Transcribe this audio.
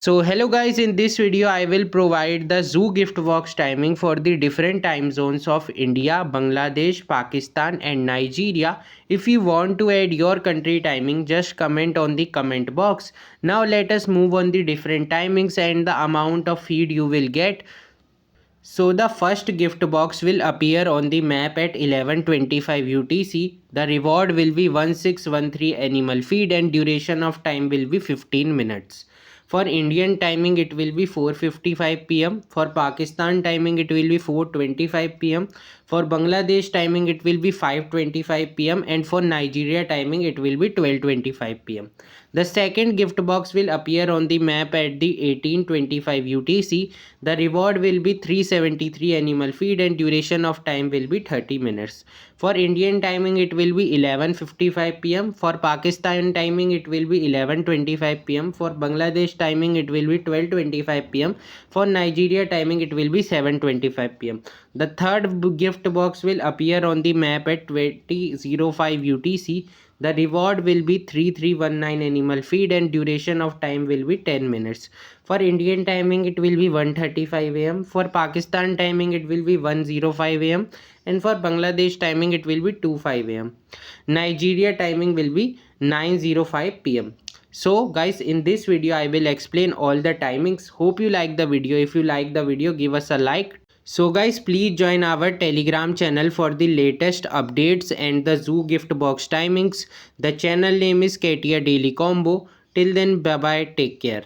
So hello guys, in this video I will provide the zoo gift box timing for the different time zones of India, Bangladesh, Pakistan and Nigeria. If you want to add your country timing, just comment on the comment box. Now let us move on the different timings and the amount of feed you will get. So the first gift box will appear on the map at 11:25 UTC. The reward will be 1613 animal feed and duration of time will be 15 minutes. For Indian timing it will be 4:55 pm. For Pakistan timing it will be 4:25 pm. For Bangladesh timing it will be 5:25 pm and for Nigeria timing it will be 12:25 pm. The second gift box will appear on the map at the 18:25 UTC. The reward will be 373 animal feed and duration of time will be 30 minutes. For Indian timing it will be 11:55 pm. For Pakistan timing it will be 11:25 pm. For Bangladesh timing it will be 12:25 pm. For Nigeria timing it will be 7:25 pm. The third gift box will appear on the map at 20:05 UTC. The reward will be 3319 animal feed and duration of time will be 10 minutes. For Indian timing it will be 1:35 am. For Pakistan timing it will be 1:05 am and for Bangladesh timing it will be 2:05 am. Nigeria timing will be 9:05 pm. So guys, in this video I will explain all the timings. Hope you like the video. If you like the video, give us a like. So guys, please join our Telegram channel for the latest updates and the zoo gift box timings. The channel name is Katia Daily Combo. Till then, bye bye, take care.